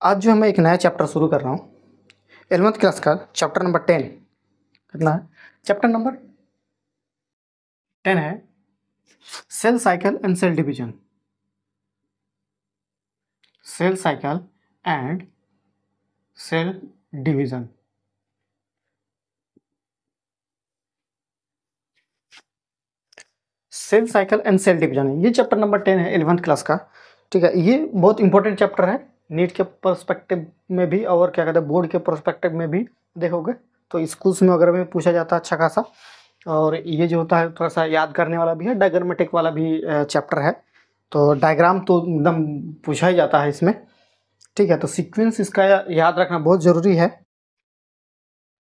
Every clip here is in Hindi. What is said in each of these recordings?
आज जो मैं एक नया चैप्टर शुरू कर रहा हूँ 11th क्लास का चैप्टर नंबर 10। कितना है? चैप्टर नंबर 10 है cell cycle and cell division. Cell cycle and cell division. Cell cycle and cell division ये चैप्टर नंबर 10 है 11th क्लास का। ठीक है, ये बहुत इंपॉर्टेंट चैप्टर है नीट के पर्सपेक्टिव में भी और क्या कहते हैं बोर्ड के पर्सपेक्टिव में भी देखोगे तो स्कूल्स में वगैरह में पूछा जाता है अच्छा खासा। और ये जो होता है थोड़ा सा याद करने वाला भी है, डायग्रामेटिक वाला भी चैप्टर है, तो डायग्राम तो एकदम पूछा ही जाता है इसमें। ठीक है, तो सीक्वेंस इसका याद रखना बहुत ज़रूरी है।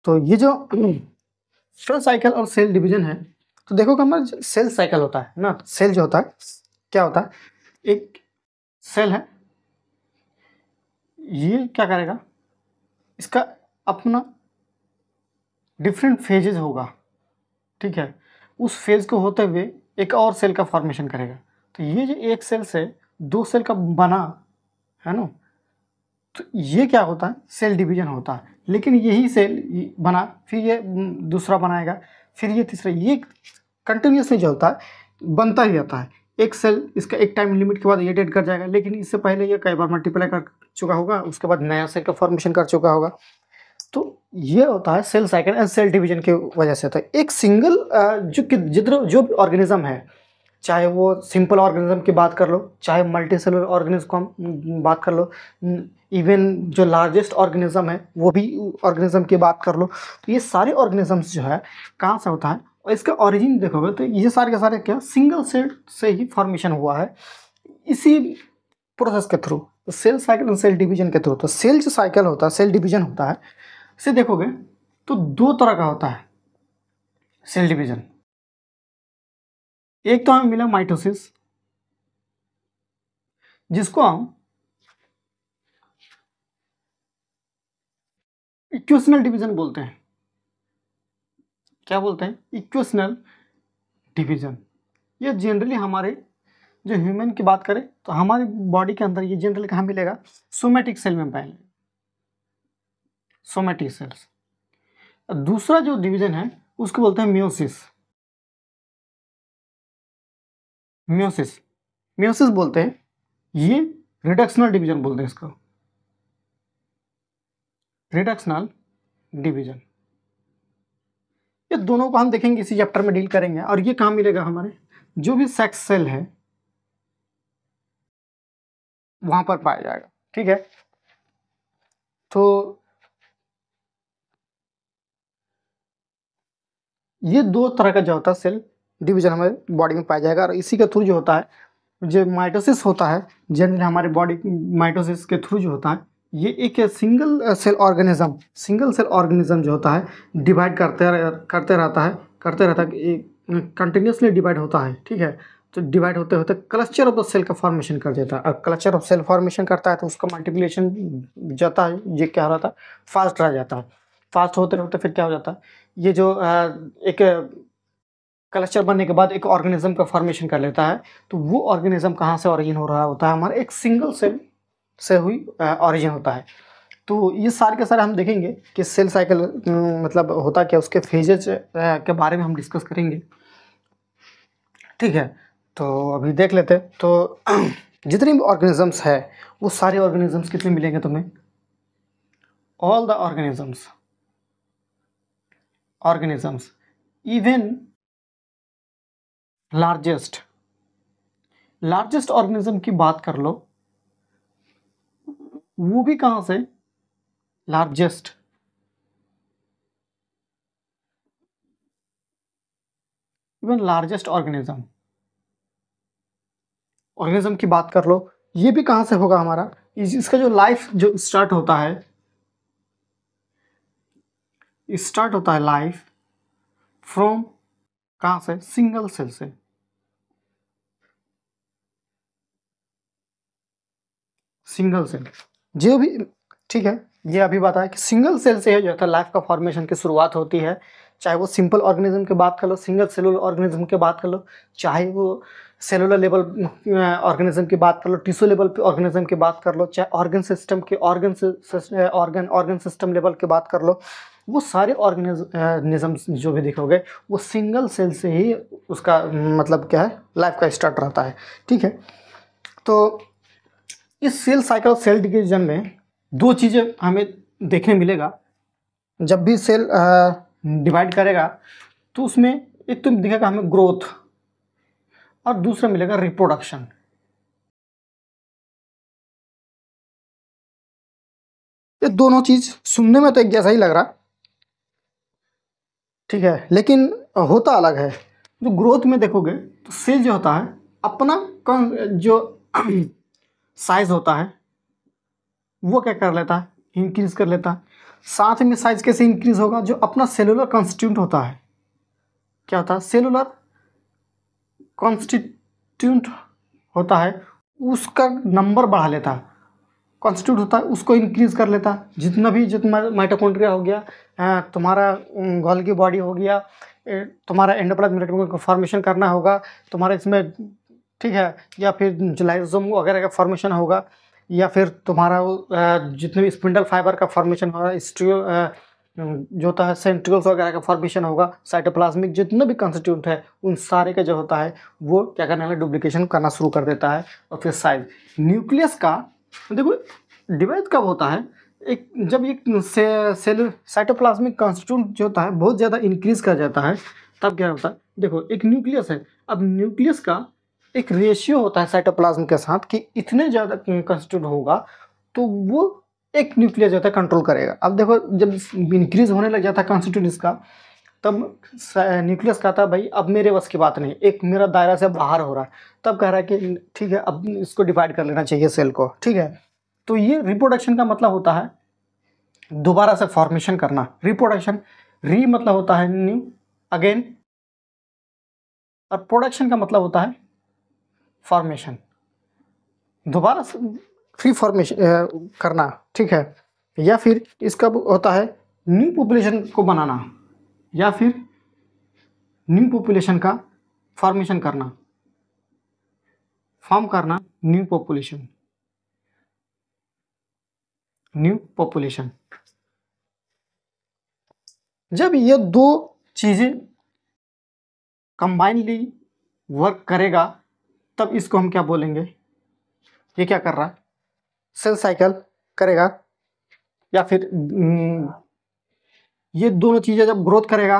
तो ये जो सेल साइकिल और सेल डिवीजन है, तो देखो कि हमारा सेल साइकिल होता है ना, सेल जो होता है क्या होता है, एक सेल है, ये क्या करेगा, इसका अपना डिफरेंट फेजेज होगा। ठीक है, उस फेज को होते हुए एक और सेल का फॉर्मेशन करेगा। तो ये जो एक सेल से दो सेल का बना है ना, तो ये क्या होता है, सेल डिवीजन होता है। लेकिन यही सेल बना, फिर ये दूसरा बनाएगा, फिर ये तीसरा, ये कंटिन्यूसली जो होता है बनता ही रहता है। एक सेल इसका एक टाइम लिमिट के बाद ये डेड कर जाएगा, लेकिन इससे पहले ये कई बार मल्टीप्लाई कर चुका होगा, उसके बाद नया सेल का फॉर्मेशन कर चुका होगा। तो ये होता है cell cycle and cell division की वजह से। तो एक सिंगल जो भी ऑर्गेनिज्म है, चाहे वो सिंपल ऑर्गेनिज्म की बात कर लो, चाहे मल्टी सेलुलर ऑर्गेनिज्म को हम बात कर लो, इवन जो लार्जेस्ट ऑर्गेनिज्म है वो भी ऑर्गेनिज्म की बात कर लो, तो ये सारे ऑर्गेनिजम्स जो है कहाँ से होता है, और इसका ओरिजिन देखोगे तो ये सारे के सारे क्या सिंगल सेल से ही फॉर्मेशन हुआ है, इसी प्रोसेस के थ्रू, तो सेल साइकिल और सेल डिवीजन के थ्रू। तो सेल जो साइकिल होता है, सेल डिवीजन होता है, इसे देखोगे तो दो तरह का होता है सेल डिवीजन। एक तो हमें मिला माइटोसिस, जिसको हम इक्वेशनल डिवीजन बोलते हैं। क्या बोलते हैं? Equational division. ये जनरली हमारे जो ह्यूमन की बात करें तो हमारी बॉडी के अंदर ये जनरली कहाँ मिलेगा, सोमेटिक सेल में मिलेगा, सोमेटिक सेल्स। दूसरा जो डिवीजन है उसको बोलते हैं मियोसिस। मियोसिस मियोसिस बोलते हैं, ये रिडक्शनल डिवीजन बोलते हैं इसको, रिडक्शनल डिवीजन। ये दोनों को हम देखेंगे इसी चैप्टर में डील करेंगे। और ये कहाँ मिलेगा, हमारे जो भी सेक्स सेल है वहां पर पाया जाएगा। ठीक है, तो ये दो तरह का जो होता है सेल डिवीजन हमारे बॉडी में पाया जाएगा। और इसी के थ्रू जो होता है, जो माइटोसिस होता है जनरली हमारे बॉडी माइटोसिस के थ्रू जो होता है, ये एक सिंगल सेल ऑर्गेनिज्म जो होता है डिवाइड करते रहता है, कंटिन्यूसली डिवाइड होता है। ठीक है, तो डिवाइड होते होते क्लस्टर ऑफ द सेल का फॉर्मेशन कर देता है। और क्लस्टर ऑफ सेल फॉर्मेशन करता है तो उसका मल्टीप्लिकेशन जाता है, ये क्या हो रहा था, फास्ट रह जाता है। फास्ट होते होते फिर क्या हो जाता है, ये जो एक क्लस्टर बनने के बाद एक ऑर्गेनिज्म का फॉर्मेशन कर लेता है। तो वो ऑर्गेनिज्म कहाँ से ऑरिजिन हो रहा होता है, हमारा एक सिंगल सेल से हुई ऑरिजिन होता है। तो ये सारे के सारे हम देखेंगे कि सेल साइकिल मतलब होता क्या, उसके फेजेज के बारे में हम डिस्कस करेंगे। ठीक है, तो अभी देख लेते हैं। तो जितने भी ऑर्गेनिजम्स है वो सारे ऑर्गेनिजम्स कितने मिलेंगे तुम्हें, all the organisms even largest organism की बात कर लो, वो भी कहां से, लार्जेस्ट इवन लार्जेस्ट ऑर्गेनिज्म की बात कर लो, ये भी कहां से होगा हमारा, इसका जो लाइफ जो स्टार्ट होता है लाइफ फ्रॉम कहां से, सिंगल सेल से। सिंगल सेल जो भी, ठीक है, ये अभी बताया कि सिंगल सेल से जो है लाइफ का फॉर्मेशन की शुरुआत होती है, चाहे वो सिंपल ऑर्गेनिज्म की बात कर लो, सिंगल सेलुलर ऑर्गेनिज्म की बात कर लो, चाहे वो सेलुलर लेवल ऑर्गेनिज्म की बात कर लो, टिश्यू लेवल पे ऑर्गेनिज्म की बात कर लो, चाहे ऑर्गन सिस्टम के ऑर्गन सिस्टम लेवल की बात कर लो, वो सारे ऑर्गेनिज्म जो भी देखोगे वो सिंगल सेल से ही उसका मतलब क्या है, लाइफ का स्टार्ट रहता है। ठीक है, तो इस सेल साइकिल सेल डिवीजन में दो चीज़ें हमें देखने मिलेगा। जब भी सेल डिवाइड करेगा तो उसमें एक तो दिखेगा हमें ग्रोथ और दूसरा मिलेगा रिप्रोडक्शन। ये दोनों चीज सुनने में तो एक जैसा ही लग रहा, ठीक है, लेकिन होता अलग है। जो ग्रोथ में देखोगे तो सेल जो होता है अपना जो साइज होता है वो क्या कर लेता है, इंक्रीज कर लेता है। साथ में साइज कैसे इंक्रीज होगा, जो अपना सेलुलर कॉन्स्टिट्यूंट होता है, क्या होता है, सेलुलर कॉन्स्टिट्यूंट होता है, उसका नंबर बढ़ा लेता है। कॉन्स्टिट्यूट होता है उसको इंक्रीज कर लेता है। जितना माइटोकॉन्ड्रिया हो गया, तुम्हारा गोल्गी बॉडी हो गया, तुम्हारा एंडोप्लाज्म का फॉर्मेशन करना होगा तुम्हारा इसमें, ठीक है, या फिर लाइसोसोम वगैरह का फॉर्मेशन होगा, या फिर तुम्हारा जितने भी स्पिंडल फाइबर का फॉर्मेशन होगा, स्ट्रियो जो होता है सेंट्रियोल्स वगैरह का फॉर्मेशन होगा, साइटोप्लाज्मिक जितने भी कंस्टिट्यूंट है उन सारे का जो होता है वो क्या करने लगा, डुप्लीकेशन करना शुरू कर देता है। और फिर साइज न्यूक्लियस का देखो डिवाइड कब होता है, एक जब ये सेल साइटोप्लाज्मिक कंस्टिट्यूंट जो होता है बहुत ज़्यादा इंक्रीज कर जाता है, तब क्या होता है, देखो एक न्यूक्लियस है, अब न्यूक्लियस का एक रेशियो होता है साइटोप्लाज्म के साथ कि इतने ज़्यादा कंस्टिट्यूट होगा तो वो एक न्यूक्लियस जो है कंट्रोल करेगा। अब देखो जब इंक्रीज होने लग जाता है कंस्टिट्यूट इसका, तब न्यूक्लियस कहता है भाई अब मेरे बस की बात नहीं, एक मेरा दायरा से बाहर हो रहा है, तब कह रहा है कि ठीक है अब इसको डिवाइड कर लेना चाहिए सेल को। ठीक है, तो ये रिप्रोडक्शन का मतलब होता है दोबारा से फॉर्मेशन करना। रिप्रोडक्शन, री मतलब होता है न्यू, अगेन, और प्रोडक्शन का मतलब होता है फॉर्मेशन, दोबारा से फ्री फॉर्मेशन करना। ठीक है, या फिर इसका होता है न्यू पॉपुलेशन को बनाना, या फिर न्यू पॉपुलेशन का फॉर्मेशन करना, फॉर्म करना न्यू पॉपुलेशन, न्यू पॉपुलेशन। जब ये दो चीजें कंबाइनली वर्क करेगा तब इसको हम क्या बोलेंगे, ये क्या कर रहा है, सेल साइकिल करेगा। या फिर ये दोनों चीज़ें जब ग्रोथ करेगा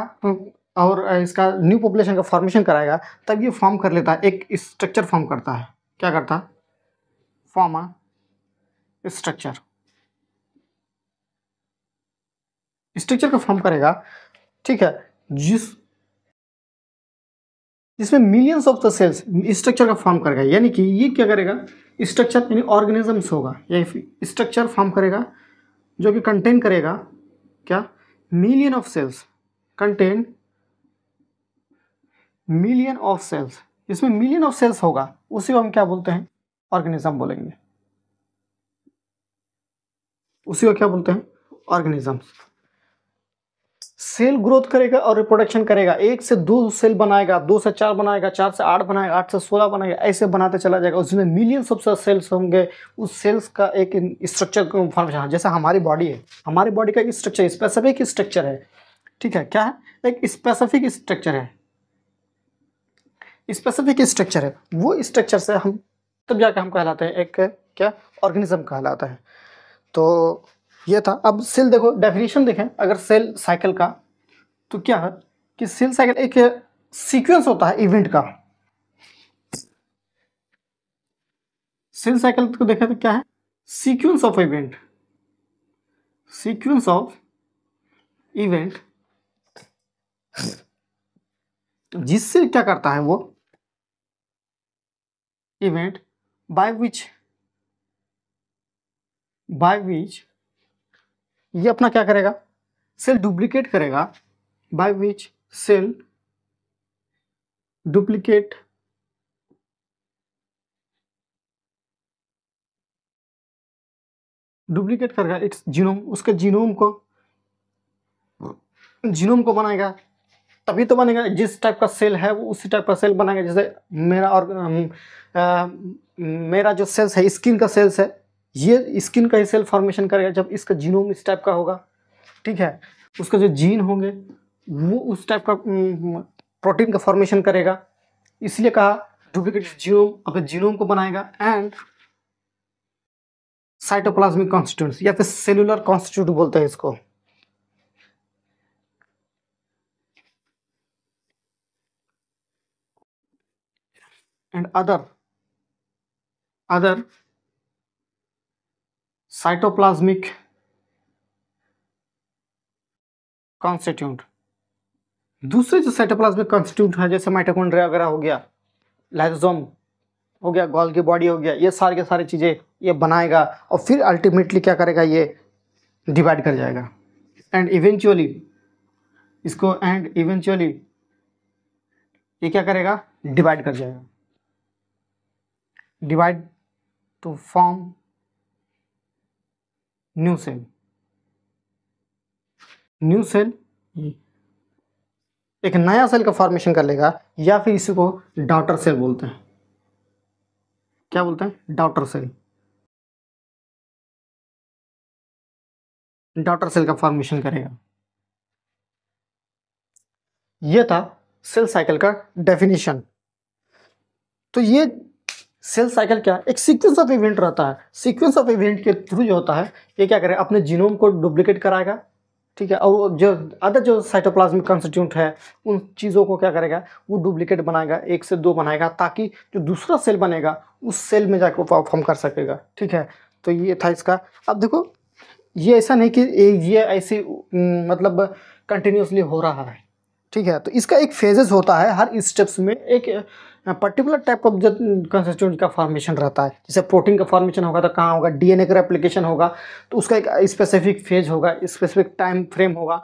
और इसका न्यू पॉपुलेशन का फॉर्मेशन कराएगा तब ये फॉर्म कर लेता है, एक स्ट्रक्चर फॉर्म करता है। क्या करता है, फॉर्म अ स्ट्रक्चर, स्ट्रक्चर का फॉर्म करेगा। ठीक है, जिसमें millions of the cells structure का फॉर्म करेगा, यानी कि ये क्या करेगा, स्ट्रक्चर यानी ऑर्गेनिजम्स होगा, या स्ट्रक्चर फॉर्म करेगा जो कि कंटेन करेगा क्या, million of cells, contain million of cells. इसमें मिलियन ऑफ सेल्स होगा उसी को हम क्या बोलते हैं, ऑर्गेनिज्म बोलेंगे, उसी को क्या बोलते हैं, ऑर्गेनिज्म। सेल ग्रोथ करेगा और रिप्रोडक्शन करेगा, एक से दो सेल बनाएगा, दो से चार बनाएगा, चार से आठ बनाएगा, आठ से 16 बनाएगा, ऐसे बनाते चला जाएगा। उसमें मिलियंस ऑफ सेल्स होंगे, उस सेल्स का एक स्ट्रक्चर फॉर्मेशन, जैसा हमारी बॉडी है, हमारी बॉडी का स्ट्रक्चर स्पेसिफिक स्ट्रक्चर है। ठीक है, क्या है, एक स्पेसिफिक स्ट्रक्चर है, स्पेसिफिक स्ट्रक्चर है, वो स्ट्रक्चर से हम तब जाकर हम कहलाते हैं एक क्या, ऑर्गेनिज्म कहलाता है। तो ये था। अब सेल देखो, डेफिनेशन देखें अगर सेल साइकिल का, तो क्या है कि सेल साइकिल एक सीक्वेंस होता है इवेंट का। सेल साइकिल को देखें तो क्या है, sequence of event, sequence of event, जिससे क्या करता है वो इवेंट बाय विच ये अपना क्या करेगा, सेल डुप्लीकेट करेगा, by which cell duplicate duplicate करेगा इट्स जीनोम, उसके जीनोम को बनाएगा, तभी तो बनेगा। जिस टाइप का सेल है वो उसी टाइप का सेल बनाएगा। जैसे मेरा जो सेल्स है, स्किन का सेल्स है, ये स्किन का ही सेल फॉर्मेशन करेगा जब इसका जीनोम इस टाइप का होगा, ठीक है। उसका जो जीन होंगे वो उस टाइप का प्रोटीन का फॉर्मेशन करेगा, इसलिए कहा डुप्लीकेट जीनोम अपने जीनोम को बनाएगा। एंड साइटोप्लाज्मिक कॉन्स्टिट्यूएंट्स या फिर सेलुलर कॉन्स्टिट्यूट बोलते हैं इसको। And other cytoplasmic constitute. दूसरे जो साइटोप्लाज्मिक कॉन्स्टिट्यूट है, जैसे माइटोकॉन्ड्रिया वगैरह हो गया, लाइसोसोम हो गया, गोल्गी बॉडी हो गया, ये सारी की सारी चीज़ें ये बनाएगा और फिर अल्टीमेटली क्या करेगा, ये डिवाइड कर जाएगा। एंड इवेंचुअली ये क्या करेगा, डिवाइड कर जाएगा, divide to form new cell. New cell एक नया सेल का फॉर्मेशन कर लेगा, या फिर इसी को डॉटर सेल बोलते हैं। क्या बोलते हैं, डॉटर सेल। डॉटर सेल का फॉर्मेशन करेगा। यह था सेल साइकिल का डेफिनेशन। तो ये सेल साइकिल क्या, एक सीक्वेंस ऑफ इवेंट रहता है। सीक्वेंस ऑफ इवेंट के थ्रू जो होता है, ये क्या करेगा, अपने जीनोम को डुप्लीकेट कराएगा, ठीक है। और जो अदर जो साइटोप्लाज्मिक कॉन्स्टिट्यूट है, उन चीज़ों को क्या करेगा, वो डुप्लीकेट बनाएगा, 1 से 2 बनाएगा, ताकि जो दूसरा सेल बनेगा उस सेल में जाकर परफॉर्म कर सकेगा, ठीक है। तो ये था इसका। अब देखो, ये ऐसा नहीं कि ये ऐसे मतलब कंटिन्यूसली हो रहा है, ठीक है। तो इसका एक फेजेस होता है, हर स्टेप्स में एक पर्टिकुलर टाइप ऑफ कंस्टिट्यूएंट का फॉर्मेशन रहता है। जैसे प्रोटीन का फॉर्मेशन होगा तो कहाँ होगा, डीएनए का रेप्लिकेशन होगा, तो उसका एक स्पेसिफिक फेज होगा, स्पेसिफिक टाइम फ्रेम होगा,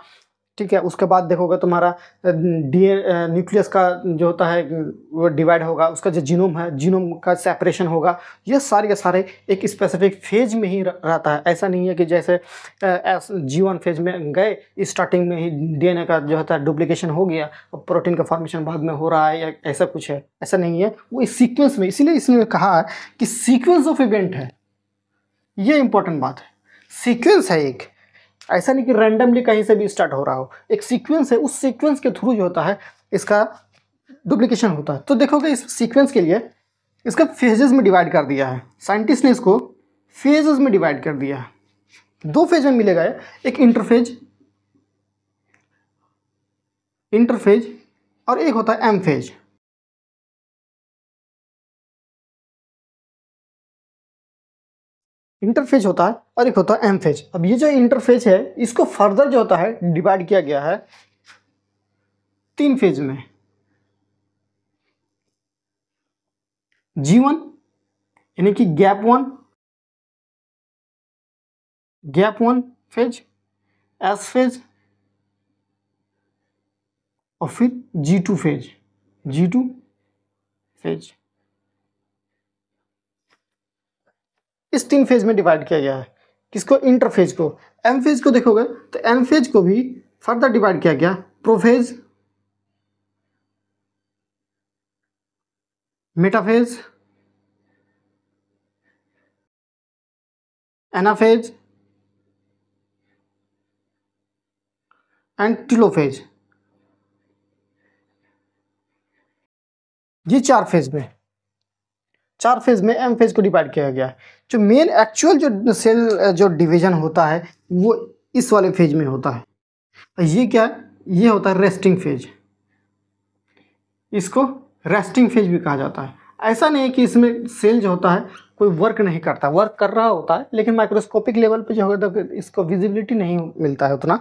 ठीक है। उसके बाद देखोगे तुम्हारा न्यूक्लियस का जो होता है वो डिवाइड होगा, उसका जो जीनोम है, जीनोम का सेपरेशन होगा। ये सारे के सारे एक स्पेसिफिक फेज में ही रहता है। ऐसा नहीं है कि जैसे G1 फेज में गए, स्टार्टिंग में ही डीएनए का जो होता है डुप्लीकेशन हो गया और प्रोटीन का फॉर्मेशन बाद में हो रहा है, या ऐसा कुछ है, ऐसा नहीं है। वो इस सीक्वेंस में, इसीलिए इसने कहा है कि सीक्वेंस ऑफ इवेंट है। ये इंपॉर्टेंट बात है, सीक्वेंस है एक, ऐसा नहीं कि रैंडमली कहीं से भी स्टार्ट हो रहा हो, एक सीक्वेंस है। उस सीक्वेंस के थ्रू जो होता है इसका डुप्लीकेशन होता है। तो देखोगे इस सीक्वेंस के लिए इसका फेजेस में डिवाइड कर दिया है, साइंटिस्ट ने इसको फेजेस में डिवाइड कर दिया है। 2 फेज में मिलेगा, एक इंटरफेज और एक होता है एम फेज। इंटरफेज होता है और एक होता है एम फेज। अब ये जो इंटरफेज है, इसको फर्दर जो होता है डिवाइड किया गया है 3 फेज में। G1 यानी कि गैप 1 फेज, एस फेज और फिर G2 फेज। इस 3 फेज में डिवाइड किया गया है। किसको, इंटरफेज को। एम फेज को देखोगे तो एम फेज को भी फर्दर डिवाइड किया गया, prophase, metaphase, anaphase and telophase. ये 4 फेज में एम फेज को डिवाइड किया गया है। जो मेन एक्चुअल जो सेल जो डिवीजन होता है वो इस वाले फेज में होता है। ये क्या है, ये होता है रेस्टिंग फेज। इसको रेस्टिंग फेज भी कहा जाता है। ऐसा नहीं है कि इसमें सेल जो होता है कोई वर्क नहीं करता, वर्क कर रहा होता है, लेकिन माइक्रोस्कोपिक लेवल पे जो होता है इसको विजिबिलिटी नहीं मिलता है उतना,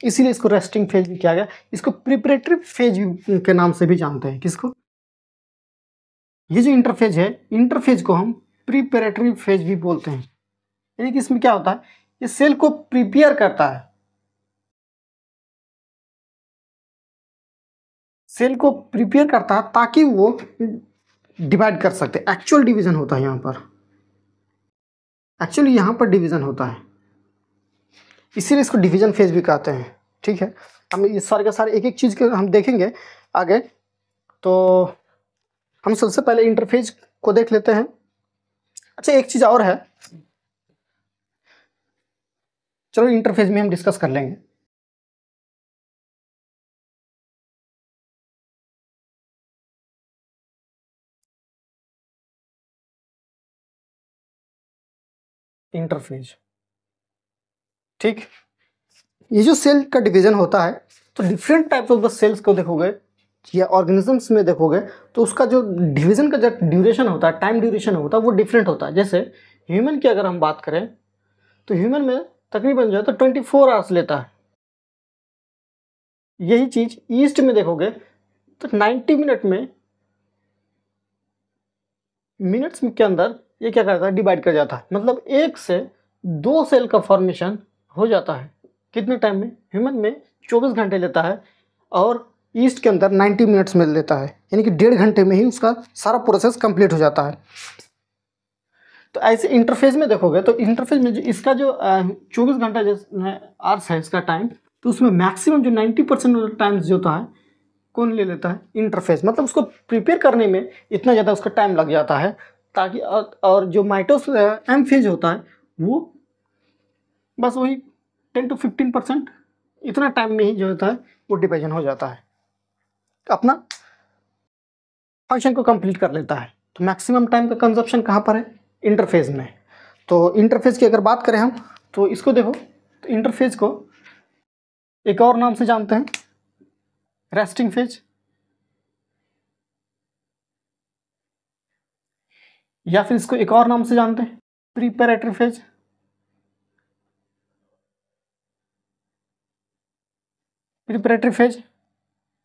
इसीलिए इसको रेस्टिंग फेज भी किया गया। इसको प्रिपरेटरी फेज के नाम से भी जानते हैं। किसको, ये जो इंटरफेज है, इंटरफेज को हम प्रिपरेटरी फेज भी बोलते हैं। यानी कि इसमें क्या होता है, ये सेल को प्रिपेयर करता है, सेल को प्रिपेयर करता है ताकि वो डिवाइड कर सकते। एक्चुअल डिवीजन होता है यहाँ पर, एक्चुअली यहाँ पर डिवीजन होता है। इसीलिए इसको डिवीजन फेज भी कहते हैं। ठीक है, हम इस सारे के सारे एक एक चीज़ के हम देखेंगे आगे। तो हम सबसे पहले इंटरफेज को देख लेते हैं। अच्छा, एक चीज़ और है, चलो इंटरफेज में हम डिस्कस कर लेंगे। इंटरफेज, ठीक, ये जो सेल का डिवीजन होता है, तो different types of the cells को देखोगे या ऑर्गेनिजम्स में देखोगे तो उसका जो डिवीजन का जो ड्यूरेशन होता है, टाइम ड्यूरेशन होता है, वो डिफरेंट होता है। जैसे ह्यूमन की अगर हम बात करें तो ह्यूमन में तकरीबन जो है तो 24 आवर्स लेता है। यही चीज ईस्ट में देखोगे तो 90 मिनट्स के अंदर ये क्या करता है, डिवाइड कर जाता है। मतलब 1 से 2 सेल का फॉर्मेशन हो जाता है। कितने टाइम में? ह्यूमन में 24 घंटे लेता है और ईस्ट के अंदर 90 मिनट्स में लेता है, यानी कि 1.5 घंटे में ही उसका सारा प्रोसेस कंप्लीट हो जाता है। तो ऐसे इंटरफेस में देखोगे तो इंटरफेस में जो इसका जो 24 घंटा आवर्स है इसका टाइम, तो उसमें मैक्सिमम जो 90% टाइम्स जो होता है कौन ले लेता है? इंटरफेस। मतलब उसको प्रिपेयर करने में इतना ज़्यादा उसका टाइम लग जाता है, ताकि और जो माइटोस एम फेज होता है वो बस वही 10 to 15% इतना टाइम में ही जो होता है वो डिवीजन हो जाता है, अपना फंक्शन को कंप्लीट कर लेता है। तो मैक्सिमम टाइम का कंजप्शन कहाँ पर है? इंटरफेज में। तो इंटरफेज की अगर बात करें हम, तो इसको देखो, तो इंटरफेज को एक और नाम से जानते हैं, रेस्टिंग फेज, या फिर इसको एक और नाम से जानते हैं, प्रिपरेटरी फेज। प्रिपरेटरी फेज,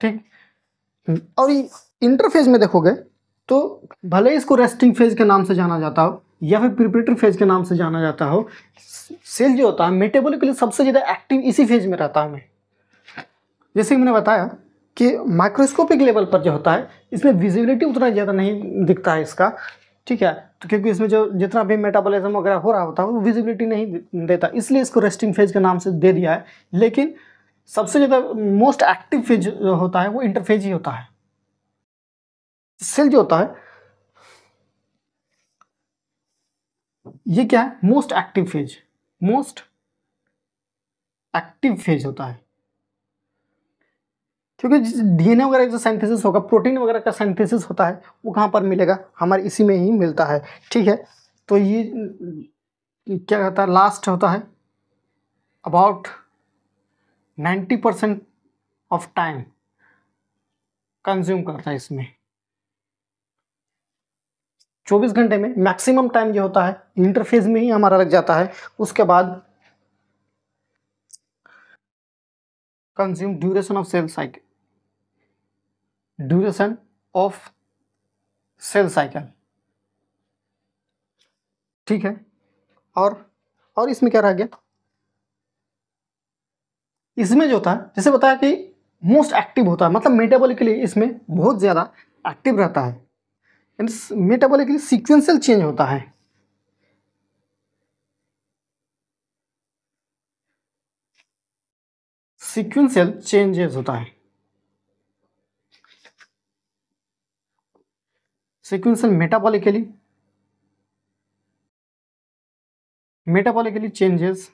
ठीक। और इंटरफेज में देखोगे तो भले ही इसको रेस्टिंग फेज के नाम से जाना जाता हो या फिर प्रिपरेटरी फेज के नाम से जाना जाता हो, सेल जो होता है मेटाबॉलिकली सबसे ज़्यादा एक्टिव इसी फेज में रहता है। जैसे कि मैंने बताया कि माइक्रोस्कोपिक लेवल पर जो होता है इसमें विजिबिलिटी उतना ज़्यादा नहीं दिखता है इसका, ठीक है। तो क्योंकि इसमें जो जितना भी मेटाबॉलिज्म वगैरह हो रहा होता है वो विजिबिलिटी नहीं देता, इसलिए इसको रेस्टिंग फेज के नाम से दे दिया है। लेकिन सबसे ज़्यादा मोस्ट एक्टिव फेज जो होता है वो इंटरफेज ही होता है। सेल जो होता है ये क्या है? Most active phase, most active phase होता है। क्योंकि डीएनए वगैरह जो सिंथेसिस होगा, प्रोटीन वगैरह का सिंथेसिस होता है, वो कहाँ पर मिलेगा? हमारे इसी में ही मिलता है, ठीक है। तो ये क्या कहता है, लास्ट होता है अबाउट 90% ऑफ टाइम कंज्यूम करता है इसमें। 24 घंटे में मैक्सिमम टाइम जो होता है इंटरफेज में ही हमारा लग जाता है। उसके बाद consume duration of cell cycle, duration of cell cycle, ठीक है। और इसमें क्या रह गया? इसमें जो था जैसे बताया कि मोस्ट एक्टिव होता है, मतलब मेटाबॉलिकली इसमें बहुत ज़्यादा एक्टिव रहता है, मेटाबॉलिकली सीक्वेंशियल चेंज होता है। सीक्वेंशियल चेंजेस होता है, सीक्वेंशियल मेटाबॉलिकली चेंजेस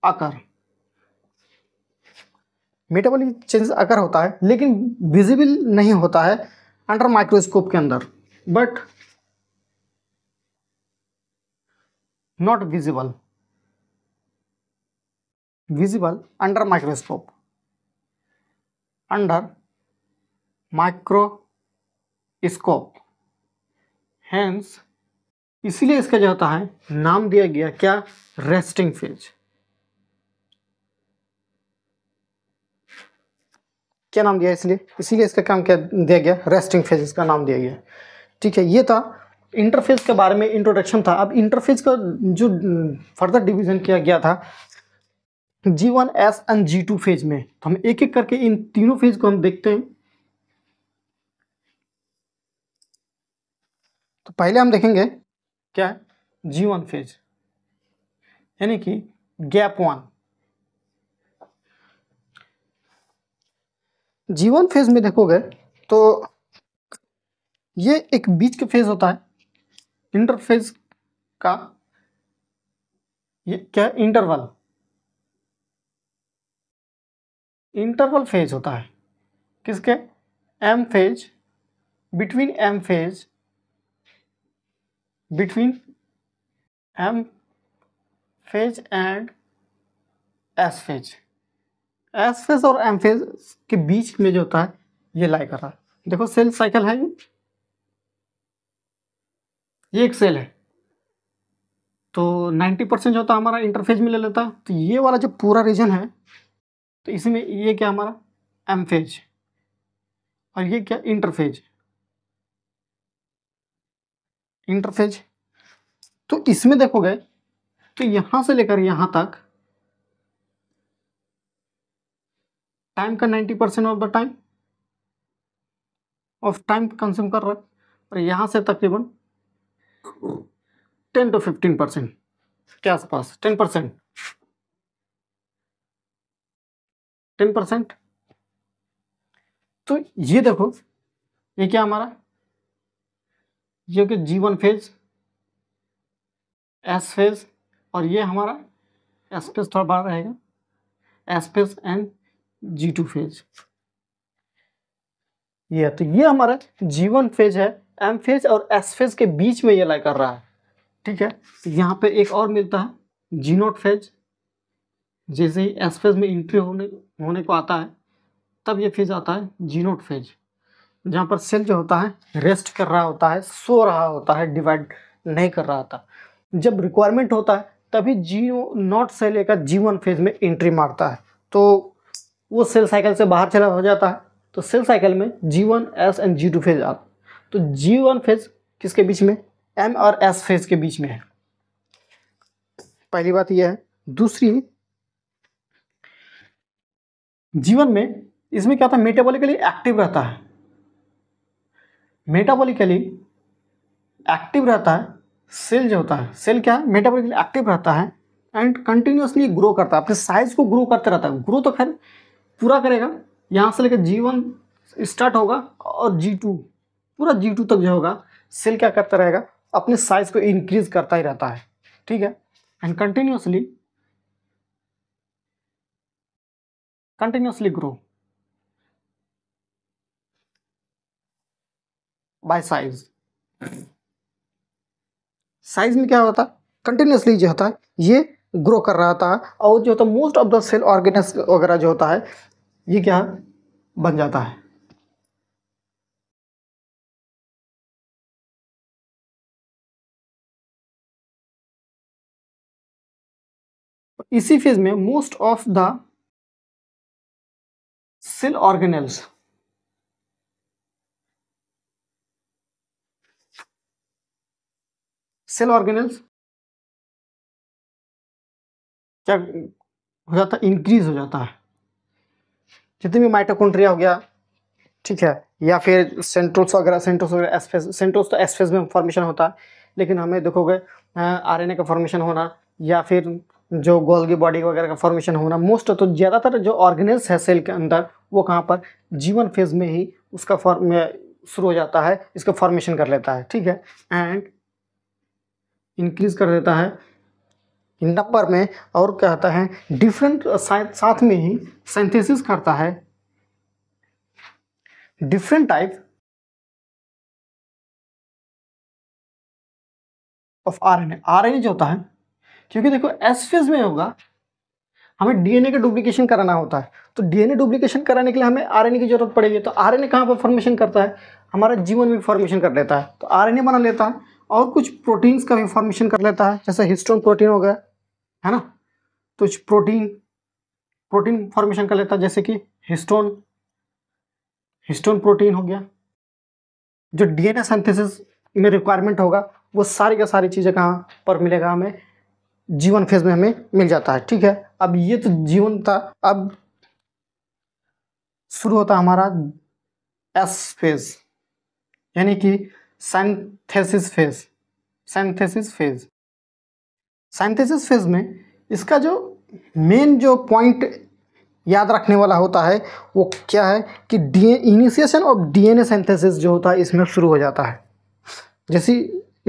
आकर, मेटाबॉलिक चेंजेस आकर होता है, लेकिन विजिबल नहीं होता है अंडर माइक्रोस्कोप के अंदर, but not visible under microscope, under microscope. Hence इसीलिए इसका जो होता है नाम दिया गया क्या? Resting phase. क्या नाम दिया? इसीलिए इसका काम क्या दिया गया? रेस्टिंग फेज इसका नाम दिया गया, ठीक है। ये था इंटरफेज के बारे में इंट्रोडक्शन था। अब इंटरफेज का जो फर्दर डिवीजन किया गया था G1, S and G2 phase में, तो हम एक एक करके इन तीनों फेज को हम देखते हैं। तो पहले हम देखेंगे क्या है? G1 फेज, यानी कि गैप 1। G1 फेज में देखोगे तो ये एक बीच का फेज होता है, इंटरफेज का, ये क्या इंटरवल फेज होता है किसके, M phase, between M phase, between M phase and S phase. S phase और एम फेज के बीच में जो होता है ये लाई कर रहा है। देखो सेल साइकिल है, ये एक सेल है, तो 90% जो होता है हमारा इंटरफेज में ले लेता है। तो ये वाला जो पूरा रीजन है, तो इसमें ये क्या हमारा एम फेज और ये क्या इंटरफेज। तो इसमें देखोगे तो यहां से लेकर यहां तक टाइम का 90% ऑफ टाइम कंज्यूम कर रहा है, और यहां से तकरीबन 10 to 15% के आसपास, 10%। तो ये देखो ये क्या हमारा, ये कि G1 फेज, एस फेज, और ये हमारा एस फेज थोड़ा बड़ा रहेगा, S phase and G2 phase. ये तो ये हमारा G1 फेज है, एम फेज और एस फेज के बीच में ये लाई कर रहा है, ठीक है। तो यहाँ पे एक और मिलता है G0 फेज। जैसे ही एस फेज में एंट्री होने को आता है, तब ये फेज आता है G0 फेज, जहाँ पर सेल जो होता है रेस्ट कर रहा होता है, सो रहा होता है, डिवाइड नहीं कर रहा होता। जब रिक्वायरमेंट होता है तभी G0 से लेकर G1 फेज में एंट्री मारता है, तो वो सेल साइकिल से बाहर चला हो जाता है। तो सेल साइकिल में G1, S and G2 phase आता है। तो G1 फेज किसके बीच में, M और S फेज के बीच में है। पहली बात यह है। दूसरी, जीवन में इसमें क्या होता है, मेटाबॉलिकली एक्टिव रहता है, मेटाबॉलिकली एक्टिव रहता है। सेल जो होता है, सेल क्या है, मेटाबॉलिकली एक्टिव रहता है एंड कंटिन्यूअसली ग्रो करता है, अपने साइज को ग्रो करते रहता है। ग्रो तो खैर पूरा करेगा, यहाँ से लेकर G1 स्टार्ट होगा और G2 पूरा G2 तक जो होगा, सेल क्या करता रहेगा, अपने साइज को इंक्रीज करता ही रहता है, ठीक है। And continuously grow by size. Size में क्या होता है, कंटिन्यूअसली जो होता है ये ग्रो कर रहा था, और जो होता है most of the cell organelles वगैरह जो होता है ये क्या बन जाता है। इसी फेज में most of the cell organelles क्या हो जाता है, इंक्रीज हो जाता है। जितने भी माइटोकॉन्ड्रिया हो गया, ठीक है, या फिर सेंट्रोस वगैरह एस फेज, सेंट्रोस तो एस फेज में फॉर्मेशन होता है, लेकिन हमें देखोगे आरएनए का फॉर्मेशन होना या फिर जो गोल्गी बॉडी वगैरह का फॉर्मेशन होना, मोस्ट तो ज़्यादातर जो ऑर्गेनल्स है सेल के अंदर वो कहाँ पर, G1 फेज में ही उसका शुरू हो जाता है, इसका फॉर्मेशन कर लेता है, ठीक है, एंड इंक्रीज कर देता है नंबर में। और क्या होता है, डिफरेंट साथ में ही सिंथेसिस करता है डिफरेंट टाइप ऑफ आरएनए जो होता है, क्योंकि देखो एस फेज में होगा, हमें डीएनए का डुप्लीकेशन कराना होता है, तो डीएनए डुप्लीकेशन कराने के लिए हमें आरएनए की जरूरत पड़ेगी। तो आरएनए कहाँ पर फॉर्मेशन करता है, हमारा जीवन भी फॉर्मेशन कर लेता है, तो आरएनए बना लेता है, और कुछ प्रोटीन्स का भी फॉर्मेशन कर लेता है, जैसे हिस्टोन प्रोटीन हो गया, है ना। तो प्रोटीन फॉर्मेशन कर लेता है, जैसे कि हिस्टोन प्रोटीन हो गया। जो डीएनए सिंथेसिस में रिक्वायरमेंट होगा वो सारी का सारी चीज़ें कहाँ पर मिलेगा, हमें G1 फेज में हमें मिल जाता है, ठीक है। अब ये तो G1 था, अब शुरू होता है हमारा एस फेज, यानी कि सिंथेसिस फेज में इसका जो मेन जो पॉइंट याद रखने वाला होता है वो क्या है कि इनिशिएशन ऑफ डीएनए सिंथेसिस जो होता है इसमें शुरू हो जाता है। जैसी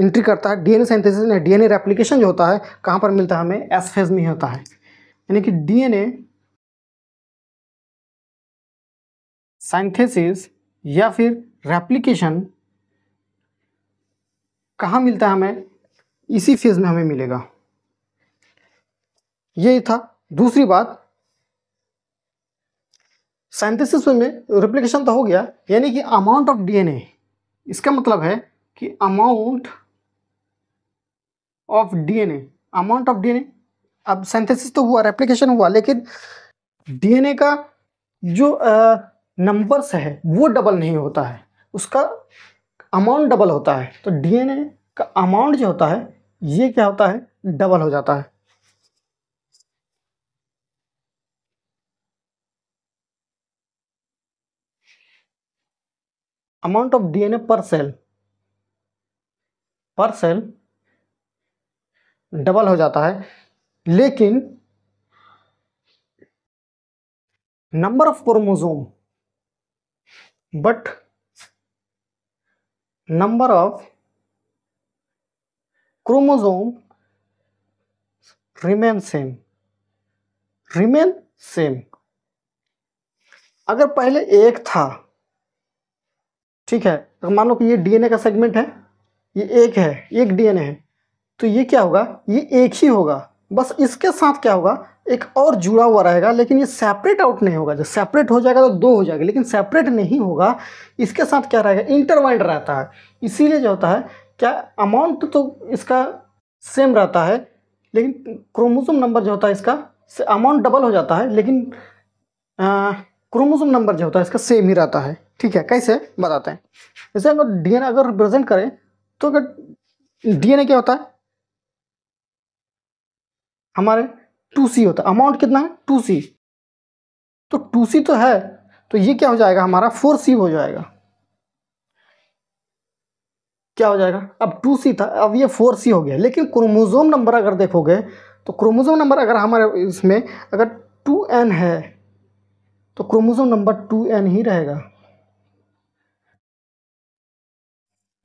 एंट्री करता है डीएनए सिंथेसिस, डीएनए रेप्लिकेशन जो होता है कहाँ पर मिलता है हमें, एस फेज में ही होता है। यानी कि डीएनए सिंथेसिस या फिर रेप्लिकेशन कहाँ मिलता है हमें, इसी फेज में हमें मिलेगा। यही था। दूसरी बात, सिंथेसिस में रेप्लिकेशन तो हो गया, यानी कि अमाउंट ऑफ डीएनए, इसका मतलब है कि amount of DNA, amount of DNA, अब सिंथेसिस तो हुआ, रेप्लिकेशन हुआ, लेकिन डीएनए का जो नंबर्स है वो डबल नहीं होता है, उसका अमाउंट डबल होता है। तो डीएनए का अमाउंट जो होता है ये क्या होता है, डबल हो जाता है। अमाउंट ऑफ डीएनए पर सेल डबल हो जाता है, लेकिन number of chromosome, but number of chromosome remain same. अगर पहले एक था, ठीक है, तो मान लो कि ये डीएनए का सेगमेंट है, ये एक है, एक डीएनए है, तो ये क्या होगा, ये एक ही होगा, बस इसके साथ क्या होगा, एक और जुड़ा हुआ रहेगा, लेकिन ये सेपरेट आउट नहीं होगा। जब सेपरेट हो जाएगा तो दो हो जाएगा, लेकिन सेपरेट नहीं होगा, इसके साथ क्या रहेगा, इंटरवाइंड रहता है। इसीलिए जो होता है क्या, अमाउंट तो इसका सेम रहता है, लेकिन क्रोमोसोम नंबर जो होता है इसका, अमाउंट डबल हो जाता है, लेकिन क्रोमोसोम नंबर जो होता है इसका सेम ही रहता है। ठीक है, कैसे बताते हैं। जैसे अगर डीएनए अगर रिप्रेजेंट करें तो अगर डीएनए क्या होता है हमारे 2C होता है, अमाउंट कितना है 2C, तो 2C तो है, तो ये क्या हो जाएगा हमारा 4C हो जाएगा। क्या हो जाएगा, अब 2C था, अब ये 4C हो गया। लेकिन क्रोमोसोम नंबर अगर देखोगे तो क्रोमोसोम नंबर अगर हमारे इसमें अगर 2N है तो क्रोमोसोम नंबर 2N ही रहेगा।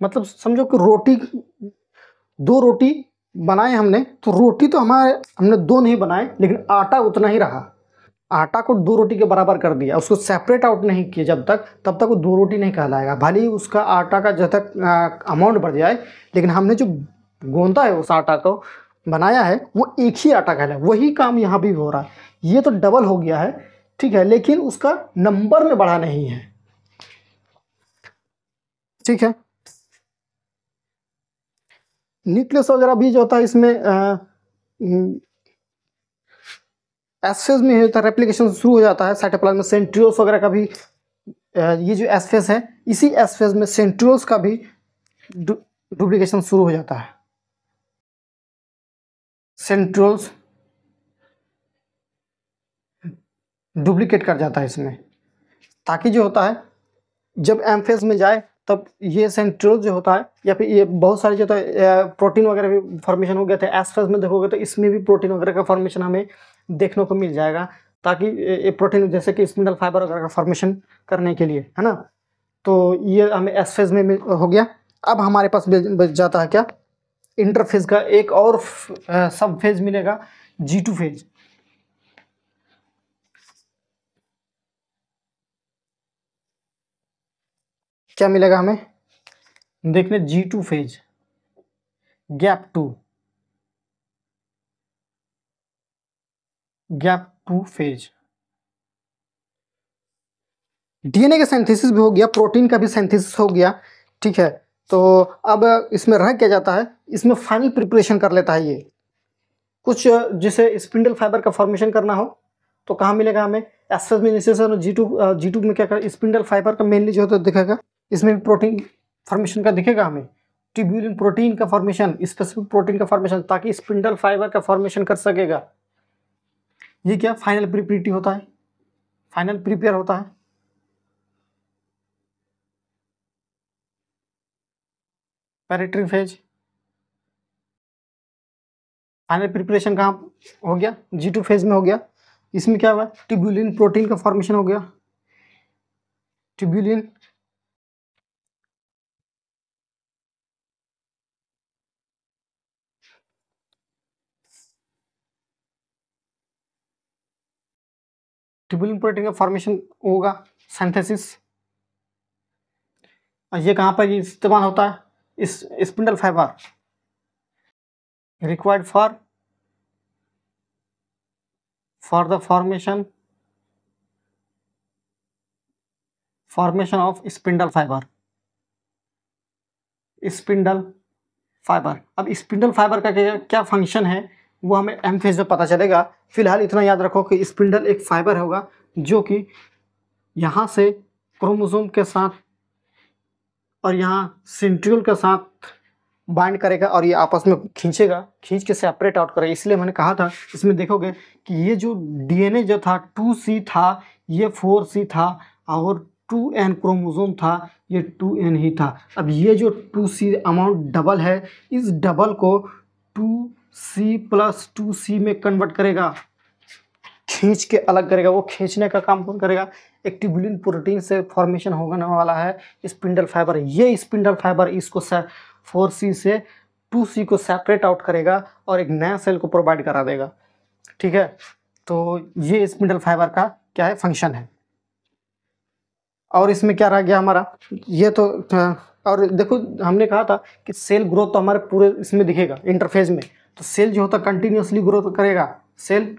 मतलब समझो कि रोटी, दो रोटी बनाए हमने, तो रोटी तो हमने दो नहीं बनाए, लेकिन आटा उतना ही रहा। आटा को दो रोटी के बराबर कर दिया, उसको सेपरेट आउट नहीं किया जब तक, तब तक वो दो रोटी नहीं कहलाएगा। भले ही उसका आटा का जब तक अमाउंट बढ़ जाए, लेकिन हमने जो गोंदा है उस आटा को बनाया है वो एक ही आटा कहलाए। वही काम यहाँ भी हो रहा है, ये तो डबल हो गया है, ठीक है, लेकिन उसका नंबर में बढ़ा नहीं है। ठीक है, न्यूक्लियस वगैरह भी जो होता है इसमें एस फेज में होता है, रेप्लिकेशन शुरू हो जाता है। साइटोप्लाज्म में सेंट्रियोल्स वगैरह का भी ये जो एस फेज है, इसी एस फेज में सेंट्रियोल्स का भी डुप्लीकेशन शुरू हो जाता है। सेंट्रियोल्स डुप्लीकेट कर जाता है इसमें, ताकि जो होता है जब एम फेज में जाए तब ये सेंट्रियोल जो होता है, या फिर ये बहुत सारे जो होता है प्रोटीन वगैरह भी फॉर्मेशन हो गया था। एस फेज में देखोगे तो इसमें भी प्रोटीन वगैरह का फॉर्मेशन हमें देखने को मिल जाएगा, ताकि ये प्रोटीन जैसे कि स्पिंडल फाइबर वगैरह का फॉर्मेशन करने के लिए, है ना। तो ये हमें एस फेज में हो गया। अब हमारे पास बच जाता है क्या, इंटरफेज का एक और सब फेज मिलेगा, G2 फेज। क्या मिलेगा हमें देखने, G2 phase, gap two phase. DNA का सिंथेसिस भी हो गया, प्रोटीन का भी सिंथेसिस हो गया, ठीक है। तो अब इसमें रह क्या जाता है, इसमें फाइनल प्रिपरेशन कर लेता है ये कुछ, जिसे स्पिंडल फाइबर का फॉर्मेशन करना हो तो कहाँ मिलेगा हमें, एस्फेज में इनिशिएशन, और G2 में क्या कर, स्पिंडल फाइबर का मेनली जो होता है दिखेगा, इसमें भी प्रोटीन फॉर्मेशन का दिखेगा हमें, ट्यूब्यूलिन प्रोटीन का फॉर्मेशन, स्पेसिफिक प्रोटीन का फॉर्मेशन, ताकि स्पिंडल फाइबर का फॉर्मेशन कर सकेगा। ये क्या फाइनल प्रिपरेटी होता है, फाइनल प्रिपेयर होता है। पैरेटरी फेज, फाइनल प्रिपरेशन कहाँ हो गया, G2 फेज में हो गया। इसमें क्या हुआ, ट्यूबुलिन प्रोटीन का फॉर्मेशन हो गया। ट्यूबुलिन ट्यूबुलिन प्रोटीन का फॉर्मेशन होगा, सिंथेसिस। और ये कहाँ पर इस्तेमाल होता है, इस spindle fibre required for the formation of spindle fibre. Spindle fibre, अब स्पिंडल फाइबर का क्या फंक्शन है वो हमें एम फेज में पता चलेगा। फिलहाल इतना याद रखो कि स्पिंडल एक फाइबर होगा जो कि यहाँ से क्रोमोसोम के साथ और यहाँ सेंट्रियोल के साथ बाइंड करेगा और ये आपस में खींचेगा, खींच के सेपरेट आउट करेगा। इसलिए मैंने कहा था, इसमें देखोगे कि ये जो डीएनए जो था 2C था, ये 4C था, और 2N क्रोमोसोम था, ये 2N ही था। अब ये जो 2C अमाउंट डबल है, इस डबल को 2C प्लस 2C में कन्वर्ट करेगा, खींच के अलग करेगा। वो खींचने का काम कौन करेगा, एक ट्यूबुलिन प्रोटीन से फॉर्मेशन होने वाला है स्पिंडल फाइबर। ये स्पिंडल फाइबर इसको 4C से 2C को सेपरेट आउट करेगा और एक नया सेल को प्रोवाइड करा देगा। ठीक है, तो ये स्पिंडल फाइबर का क्या है, फंक्शन है। और इसमें क्या रह गया हमारा, ये तो और देखो हमने कहा था कि सेल ग्रोथ तो हमारे पूरे इसमें दिखेगा इंटरफेज में। तो सेल जो होता है कंटिन्यूसली ग्रोथ करेगा, सेल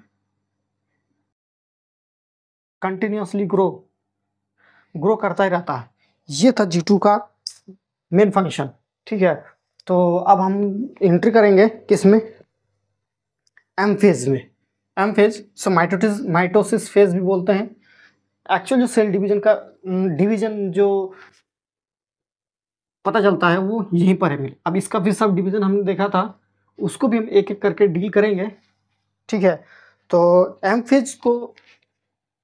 कंटिन्यूसली ग्रो करता ही रहता है। ये था G2 का मेन फंक्शन। ठीक है, तो अब हम एंट्री करेंगे किसमें, एम फेज में। M phase so mitosis phase भी बोलते हैं। एक्चुअल जो सेल डिवीजन का डिवीजन जो पता चलता है वो यहीं पर है। अब इसका भी सब डिवीजन हमने देखा था, उसको भी हम एक एक करके डील करेंगे। ठीक है, तो एम फेज को,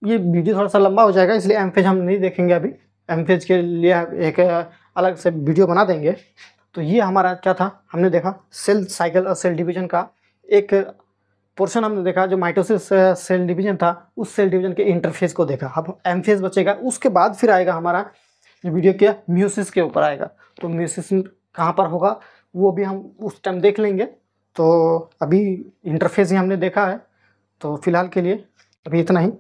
ये वीडियो थोड़ा सा लंबा हो जाएगा इसलिए एम फेज हम नहीं देखेंगे अभी। एम फेज के लिए एक अलग से वीडियो बना देंगे। तो ये हमारा क्या था, हमने देखा सेल साइकिल और सेल डिवीजन का एक पोर्शन हमने देखा जो माइटोसिस सेल डिवीजन था, उस सेल डिवीजन के इंटरफेस को देखा। अब एम फेज बचेगा, उसके बाद फिर आएगा हमारा ये वीडियो क्या, म्यूसिस के ऊपर आएगा। तो म्यूसिस कहाँ पर होगा वो भी हम उस टाइम देख लेंगे। तो अभी इंटरफेस ही हमने देखा है, तो फिलहाल के लिए अभी इतना ही।